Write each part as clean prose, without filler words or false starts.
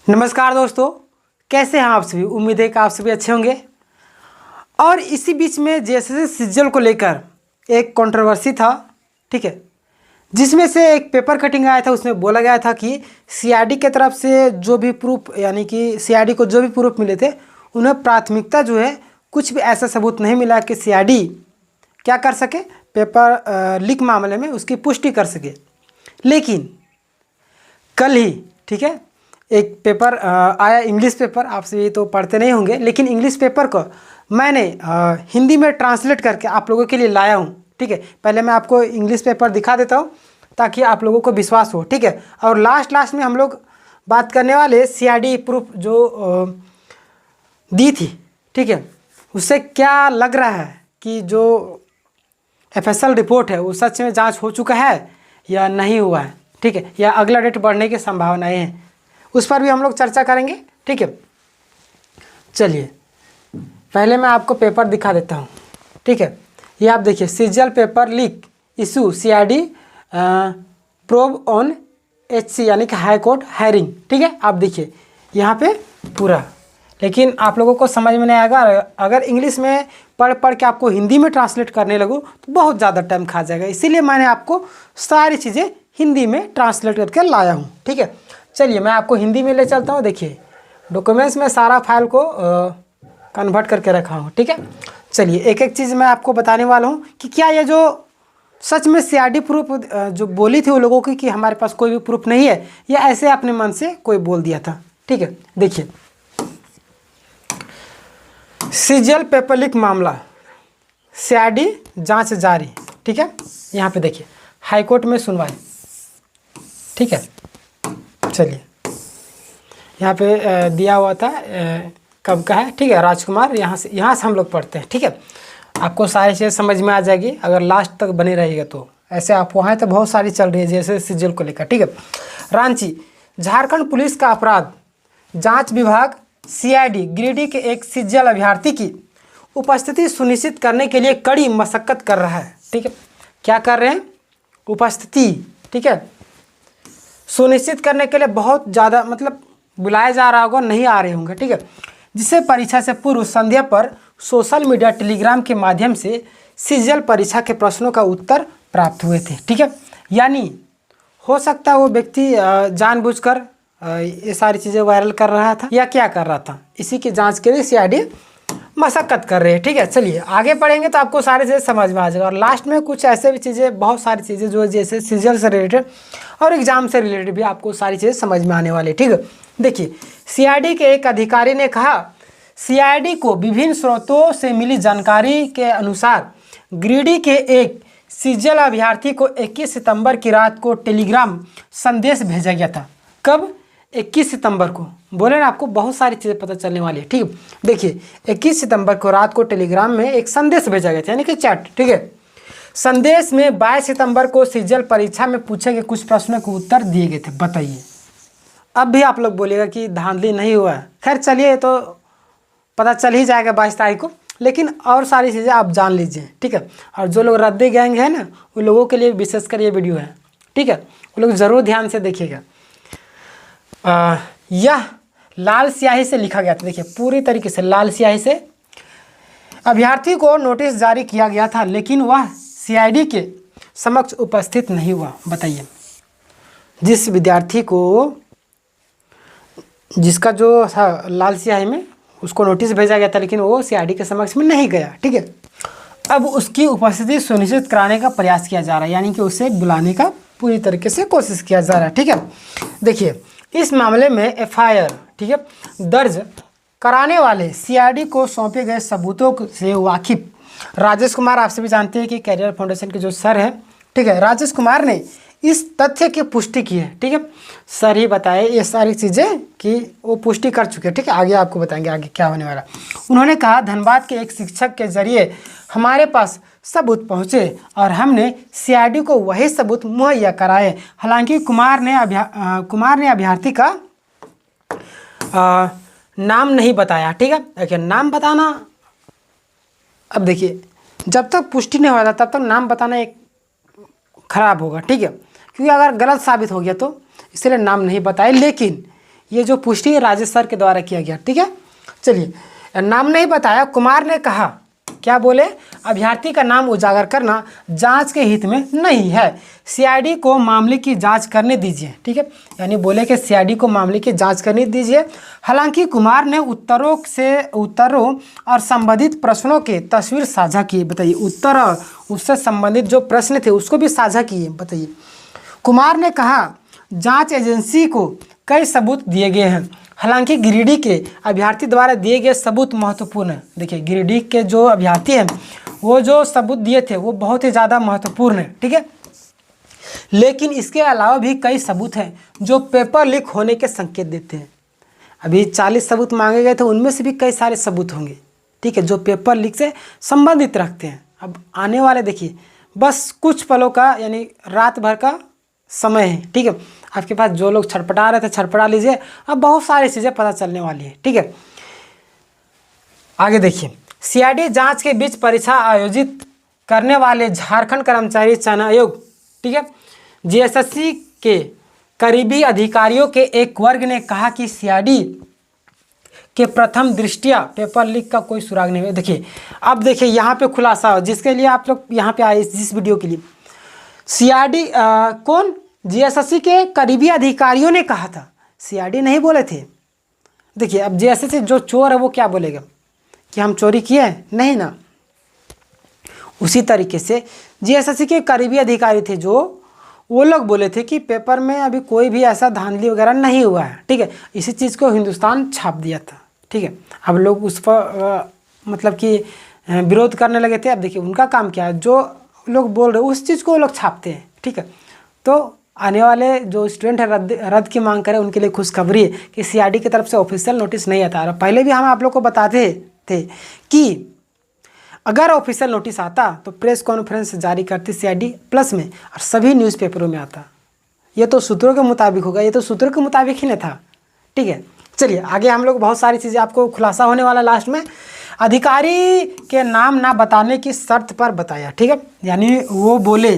नमस्कार दोस्तों, कैसे हैं आप सभी। उम्मीद है कि आप सभी अच्छे होंगे। और इसी बीच में जेएसएससी सीजीएल को लेकर एक कंट्रोवर्सी था, ठीक है, जिसमें से एक पेपर कटिंग आया था। उसमें बोला गया था कि सीआईडी की तरफ से जो भी प्रूफ, यानी कि सीआईडी को जो भी प्रूफ मिले थे, उन्हें प्राथमिकता जो है, कुछ भी ऐसा सबूत नहीं मिला कि सीआईडी क्या कर सके, पेपर लीक मामले में उसकी पुष्टि कर सके। लेकिन कल ही, ठीक है, एक पेपर आया, इंग्लिश पेपर। आप सभी तो पढ़ते नहीं होंगे, लेकिन इंग्लिश पेपर को मैंने हिंदी में ट्रांसलेट करके आप लोगों के लिए लाया हूँ, ठीक है। पहले मैं आपको इंग्लिश पेपर दिखा देता हूँ ताकि आप लोगों को विश्वास हो, ठीक है। और लास्ट में हम लोग बात करने वाले सीआईडी प्रूफ जो दी थी, ठीक है, उससे क्या लग रहा है कि जो एफएसएल रिपोर्ट है वो सच में जाँच हो चुका है या नहीं हुआ है, ठीक है, या अगला डेट बढ़ने की संभावनाएँ हैं, उस पर भी हम लोग चर्चा करेंगे, ठीक है। चलिए पहले मैं आपको पेपर दिखा देता हूँ, ठीक है। ये आप देखिए, CGL paper leak issue CID probe on HC, यानी कि हाई कोर्ट हायरिंग, ठीक है। आप देखिए यहाँ पे पूरा, लेकिन आप लोगों को समझ में नहीं आएगा। अगर इंग्लिश में पढ़ के आपको हिंदी में ट्रांसलेट करने लगूँ तो बहुत ज़्यादा टाइम खा जाएगा। इसीलिए मैंने आपको सारी चीज़ें हिंदी में ट्रांसलेट करके लाया हूँ, ठीक है। चलिए मैं आपको हिंदी में ले चलता हूँ। देखिए डॉक्यूमेंट्स में सारा फाइल को कन्वर्ट करके रखा हूँ, ठीक है। चलिए एक एक चीज़ मैं आपको बताने वाला हूँ कि क्या ये जो सच में सीआईडी प्रूफ जो बोली थी वो लोगों की कि हमारे पास कोई भी प्रूफ नहीं है, या ऐसे अपने मन से कोई बोल दिया था, ठीक है। देखिए सीजीएल पेपर लीक मामला, सीआईडी जांच जारी, ठीक है। यहाँ पे देखिए हाईकोर्ट में सुनवाई, ठीक है। चलिए यहाँ पे दिया हुआ था कब का है, ठीक है, राजकुमार। यहाँ से हम लोग पढ़ते हैं, ठीक है। आपको सारी चीज़ें समझ में आ जाएगी अगर लास्ट तक बने रहिएगा तो। ऐसे आप वहाँ तो बहुत सारी चल रही है जैसे सीजीएल को लेकर, ठीक है। रांची, झारखंड पुलिस का अपराध जांच विभाग सीआईडी गिरिडीह के एक सीजीएल अभ्यर्थी की उपस्थिति सुनिश्चित करने के लिए कड़ी मशक्कत कर रहा है, ठीक है। क्या कर रहे हैं? उपस्थिति, ठीक है, सुनिश्चित करने के लिए बहुत ज़्यादा, मतलब बुलाया जा रहा होगा, नहीं आ रहे होंगे, ठीक है। जिसे परीक्षा से पूर्व संध्या पर सोशल मीडिया टेलीग्राम के माध्यम से सीजीएल परीक्षा के प्रश्नों का उत्तर प्राप्त हुए थे, ठीक है। यानी हो सकता है वो व्यक्ति जानबूझकर ये सारी चीज़ें वायरल कर रहा था या क्या कर रहा था, इसी की जांच के लिए सीआईडी मशक्कत कर रहे हैं, ठीक है। चलिए आगे पढ़ेंगे तो आपको सारी चीज़ें समझ में आ जाएगा। और लास्ट में कुछ ऐसे भी चीज़ें, बहुत सारी चीज़ें जो जैसे सीजीएल से रिलेटेड और एग्जाम से रिलेटेड भी आपको सारी चीज़ें समझ में आने वाली है, ठीक है। देखिए सीआईडी के एक अधिकारी ने कहा, सीआईडी को विभिन्न स्रोतों से मिली जानकारी के अनुसार गिरिडीह के एक सीजीएल अभ्यर्थी को 21 सितंबर की रात को टेलीग्राम संदेश भेजा गया था। कब? 21 सितंबर को। बोले ना आपको बहुत सारी चीज़ें पता चलने वाली है, ठीक है। देखिए 21 सितंबर को रात को टेलीग्राम में एक संदेश भेजा गया था, यानी कि चैट, ठीक है। संदेश में 22 सितंबर को सीजीएल परीक्षा में पूछे गए कुछ प्रश्नों के उत्तर दिए गए थे। बताइए, अब भी आप लोग बोलिएगा कि धांधली नहीं हुआ है। खैर चलिए, ये तो पता चल ही जाएगा 22 तारीख को, लेकिन और सारी चीज़ें आप जान लीजिए, ठीक है। और जो लोग रद्दी गैंग है ना, उन लोगों के लिए विशेषकर ये वीडियो है, ठीक है। वो लोग ज़रूर ध्यान से देखिएगा। यह लाल स्याही से लिखा गया था। देखिए पूरी तरीके से लाल स्याही से अभ्यर्थी को नोटिस जारी किया गया था, लेकिन वह सीआईडी के समक्ष उपस्थित नहीं हुआ। बताइए, जिस विद्यार्थी को, जिसका जो था लाल स्याही में, उसको नोटिस भेजा गया था लेकिन वो सीआईडी के समक्ष में नहीं गया, ठीक है। अब उसकी उपस्थिति सुनिश्चित कराने का प्रयास किया जा रहा है, यानी कि उसे बुलाने का पूरी तरीके से कोशिश किया जा रहा है, ठीक है। देखिए इस मामले में एफआईआर, ठीक है, दर्ज कराने वाले सीआईडी को सौंपे गए सबूतों से वाकिफ राजेश कुमार, आप सभी जानते हैं कि कैरियर फाउंडेशन के जो सर हैं, ठीक है, राजेश कुमार ने इस तथ्य की पुष्टि की है, ठीक है। सर ही बताए ये सारी चीज़ें कि वो पुष्टि कर चुके हैं, ठीक है। आगे आपको बताएंगे आगे क्या होने वाला। उन्होंने कहा, धनबाद के एक शिक्षक के जरिए हमारे पास सबूत पहुँचे और हमने सीआईडी को वही सबूत मुहैया कराए। हालांकि कुमार ने अभ्यर्थी का नाम नहीं बताया, ठीक है। देखिए नाम बताना, अब देखिए जब तक पुष्टि नहीं हो जाता तब तक नाम बताना एक खराब होगा, ठीक है, क्योंकि अगर गलत साबित हो गया तो इसलिए नाम नहीं बताए। लेकिन ये जो पुष्टि राजेश सर के द्वारा किया गया, ठीक है। चलिए, नाम नहीं बताया, कुमार ने कहा, क्या बोले, अभ्यर्थी का नाम उजागर करना जांच के हित में नहीं है, सीआईडी को मामले की जांच करने दीजिए, ठीक है। यानी बोले कि सीआईडी को मामले की जांच करने दीजिए। हालांकि कुमार ने उत्तरों और संबंधित प्रश्नों के तस्वीर साझा किए। बताइए, उत्तर और उससे संबंधित जो प्रश्न थे उसको भी साझा किए। बताइए, कुमार ने कहा जांच एजेंसी को कई सबूत दिए गए हैं, हालांकि गिरिडीह के अभ्यर्थी द्वारा दिए गए सबूत महत्वपूर्ण है। देखिए, गिरिडीह के जो अभ्यर्थी हैं वो जो सबूत दिए थे वो बहुत ही ज़्यादा महत्वपूर्ण है, ठीक है। लेकिन इसके अलावा भी कई सबूत हैं जो पेपर लीक होने के संकेत देते हैं। अभी 40 सबूत मांगे गए थे, उनमें से भी कई सारे सबूत होंगे, ठीक है, जो पेपर लीक से संबंधित रखते हैं। अब आने वाले देखिए, बस कुछ पलों का यानी रात भर का समय है, ठीक है। आपके पास जो लोग छटपटा रहे थे छटपटा लीजिए, अब बहुत सारी चीज़ें पता चलने वाली है, ठीक है। आगे देखिए, सीआईडी जांच के बीच परीक्षा आयोजित करने वाले झारखंड कर्मचारी चयन आयोग, ठीक है, जीएसएससी के करीबी अधिकारियों के एक वर्ग ने कहा कि सीआईडी के प्रथम दृष्टिया पेपर लीक का कोई सुराग नहीं है। देखिए, अब देखिए यहाँ पे खुलासा हो, जिसके लिए आप लोग यहाँ पे आए जिस वीडियो के लिए, सीआईडी कौन, जीएसएससी के करीबी अधिकारियों ने कहा था, सीआईडी नहीं बोले थे। देखिए, अब जीएसएससी जो चोर है वो क्या बोलेगा कि हम चोरी किए, नहीं ना। उसी तरीके से जीएसएससी के करीबी अधिकारी थे जो वो लोग बोले थे कि पेपर में अभी कोई भी ऐसा धांधली वगैरह नहीं हुआ है, ठीक है। इसी चीज़ को हिंदुस्तान छाप दिया था, ठीक है। अब लोग उस पर मतलब कि विरोध करने लगे थे। अब देखिए उनका काम क्या है, जो लोग बोल रहे उस चीज़ को वो लोग छापते हैं, ठीक है। तो आने वाले जो स्टूडेंट है रद्द की मांग करें उनके लिए खुशखबरी है कि सीआईडी की तरफ से ऑफिशियल नोटिस नहीं आता। पहले भी हम आप लोग को बताते थे कि अगर ऑफिशियल नोटिस आता तो प्रेस कॉन्फ्रेंस जारी करती सीआईडी प्लस में और सभी न्यूज़पेपरों में आता। ये तो सूत्रों के मुताबिक होगा, ये तो सूत्रों के मुताबिक ही नहीं था, ठीक है। चलिए आगे हम लोग बहुत सारी चीज़ें आपको खुलासा होने वाला लास्ट में। अधिकारी के नाम ना बताने की शर्त पर बताया, ठीक है। यानी वो बोले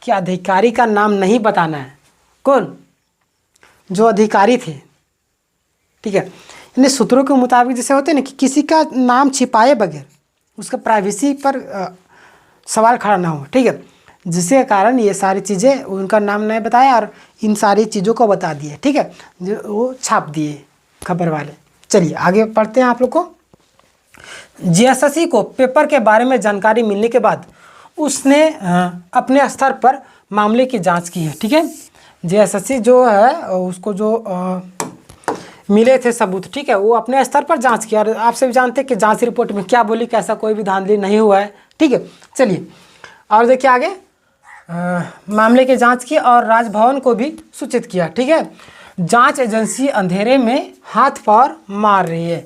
कि अधिकारी का नाम नहीं बताना है। कौन, जो अधिकारी थे, ठीक है। यानी सूत्रों के मुताबिक जैसे होते हैं ना कि किसी का नाम छिपाए बगैर उसका प्राइवेसी पर सवाल खड़ा ना हो, ठीक है। जिसके कारण ये सारी चीज़ें उनका नाम नहीं बताया और इन सारी चीज़ों को बता दिए, ठीक है, जो वो छाप दिए खबर वाले। चलिए आगे पढ़ते हैं आप लोग को। जीएसएससी को पेपर के बारे में जानकारी मिलने के बाद उसने अपने स्तर पर मामले की जांच की है, ठीक है। जीएसएससी जो है उसको जो मिले थे सबूत, ठीक है, वो अपने स्तर पर जांच किया। और आपसे भी जानते हैं कि जांच रिपोर्ट में क्या बोली कि ऐसा कोई भी धांधली नहीं हुआ है, ठीक है। चलिए और देखिए आगे, मामले की जांच की और राजभवन को भी सूचित किया, ठीक है। जांच एजेंसी अंधेरे में हाथ पैर मार रही है,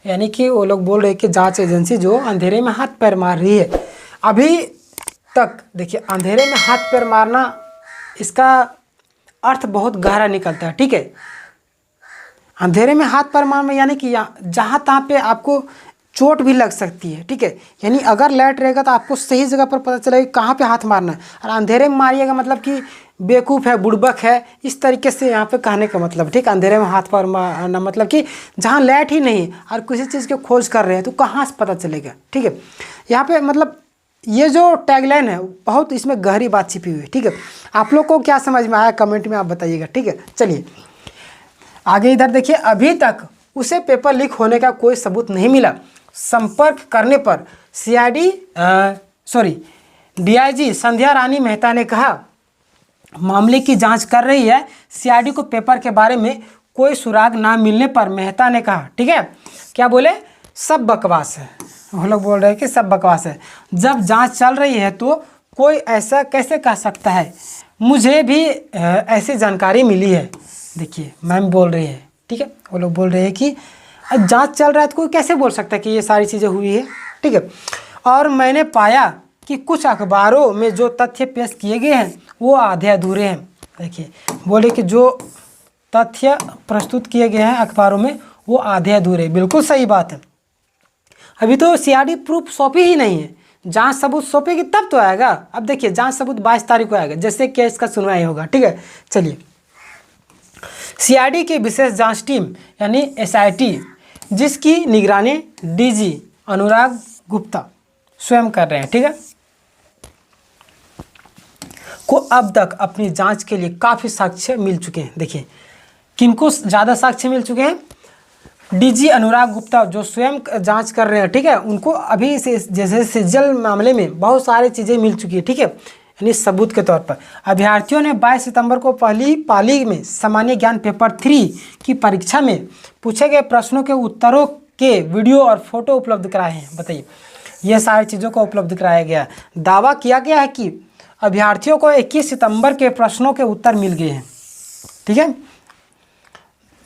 यानी कि वो लोग बोल रहे हैं कि जांच एजेंसी जो अंधेरे में हाथ पैर मार रही है। अभी तक देखिए, अंधेरे में हाथ पैर मारना इसका अर्थ बहुत गहरा निकलता है, ठीक है। अंधेरे में हाथ पैर मारना यानी कि जहाँ तहाँ पे आपको चोट भी लग सकती है, ठीक है। यानी अगर लाइट रहेगा तो आपको सही जगह पर पता चलेगा कहाँ पे हाथ मारना है, और अंधेरे में मारिएगा मतलब कि बेवकूफ़ है, बुड़बक है, इस तरीके से यहाँ पे कहने का मतलब, ठीक है। अंधेरे में हाथ पैर मारना मतलब कि जहाँ लाइट ही नहीं और किसी चीज़ की खोज कर रहे हैं तो कहाँ से पता चलेगा, ठीक है। यहाँ पे मतलब ये जो टैगलाइन है बहुत इसमें गहरी बात छिपी हुई है, ठीक है। आप लोग को क्या समझ में आया कमेंट में आप बताइएगा, ठीक है। चलिए आगे इधर देखिए, अभी तक उसे पेपर लीक होने का कोई सबूत नहीं मिला। संपर्क करने पर डीआईजी संध्या रानी मेहता ने कहा मामले की जांच कर रही है। सीआईडी को पेपर के बारे में कोई सुराग ना मिलने पर मेहता ने कहा, ठीक है, क्या बोले, सब बकवास है। वो लोग बोल रहे हैं कि सब बकवास है, जब जांच चल रही है तो कोई ऐसा कैसे कह सकता है, मुझे भी ऐसी जानकारी मिली है। देखिए मैम बोल रही है, ठीक है, वो लोग बोल रहे हैं कि जांच चल रहा है तो कोई कैसे बोल सकता है कि ये सारी चीज़ें हुई है, ठीक है। और मैंने पाया कि कुछ अखबारों में जो तथ्य पेश किए गए हैं वो आधे अधूरे हैं। देखिए बोले कि जो तथ्य प्रस्तुत किए गए हैं अखबारों में वो आधे अधूरे, बिल्कुल सही बात है। अभी तो सीआईडी प्रूफ सौंपी ही नहीं है, जांच सबूत सौंपेगी तब तो आएगा। अब देखिए जांच सबूत 22 तारीख को आएगा, जैसे केस का सुनवाई होगा, ठीक है। चलिए, सीआईडी की विशेष जांच टीम यानी एसआईटी, जिसकी निगरानी डीजी अनुराग गुप्ता स्वयं कर रहे हैं, ठीक है, को अब तक अपनी जांच के लिए काफ़ी साक्ष्य मिल चुके हैं। देखिए किनको ज़्यादा साक्ष्य मिल चुके हैं, डीजी अनुराग गुप्ता जो स्वयं जांच कर रहे हैं, ठीक है, उनको अभी से जैसे सृजल मामले में बहुत सारी चीज़ें मिल चुकी है, ठीक है, यानी सबूत के तौर पर। अभ्यर्थियों ने 22 सितंबर को पहली पाली में सामान्य ज्ञान पेपर 3 की परीक्षा में पूछे गए प्रश्नों के उत्तरों के वीडियो और फोटो उपलब्ध कराए हैं। बताइए, ये सारी चीज़ों को उपलब्ध कराया गया। दावा किया गया है कि अभ्यर्थियों को 21 सितंबर के प्रश्नों के उत्तर मिल गए हैं, ठीक है,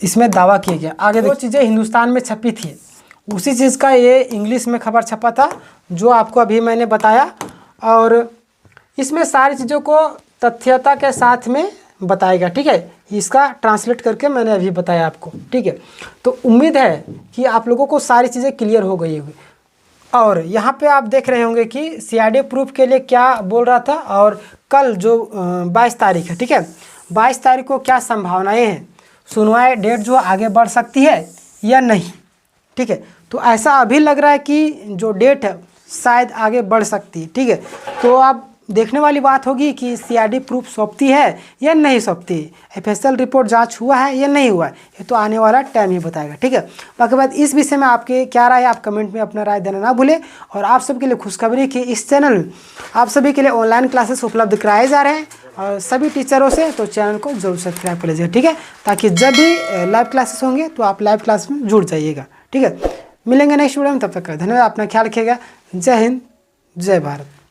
इसमें दावा किया गया। आगे दो चीज़ें हिंदुस्तान में छपी थी, उसी चीज़ का ये इंग्लिश में खबर छपा था जो आपको अभी मैंने बताया, और इसमें सारी चीज़ों को तथ्यता के साथ में बताएगा, ठीक है, इसका ट्रांसलेट करके मैंने अभी बताया आपको, ठीक है। तो उम्मीद है कि आप लोगों को सारी चीज़ें क्लियर हो गई होगी। और यहाँ पे आप देख रहे होंगे कि सीआईडी प्रूफ के लिए क्या बोल रहा था, और कल जो 22 तारीख है, ठीक है, 22 तारीख को क्या संभावनाएं हैं, सुनवाई डेट जो आगे बढ़ सकती है या नहीं, ठीक है। तो ऐसा अभी लग रहा है कि जो डेट है शायद आगे बढ़ सकती है, ठीक है। तो आप देखने वाली बात होगी कि सीआईडी प्रूफ सौंपती है या नहीं सौंपती, एफएसएल रिपोर्ट जांच हुआ है या नहीं हुआ है, ये तो आने वाला टाइम ही बताएगा, ठीक है। बाकी बात इस विषय में आपके क्या राय है, आप कमेंट में अपना राय देना ना भूलें। और आप सबके लिए खुशखबरी कि इस चैनल में आप सभी के लिए ऑनलाइन क्लासेस उपलब्ध कराए जा रहे हैं और सभी टीचरों से, तो चैनल को जरूर सब्सक्राइब कर लीजिएगा, ठीक है, ताकि जब भी लाइव क्लासेस होंगे तो आप लाइव क्लास में जुड़ जाइएगा, ठीक है। मिलेंगे नेक्स्ट वीडियो में, तब तक धन्यवाद, अपना ख्याल रखिएगा। जय हिंद, जय भारत।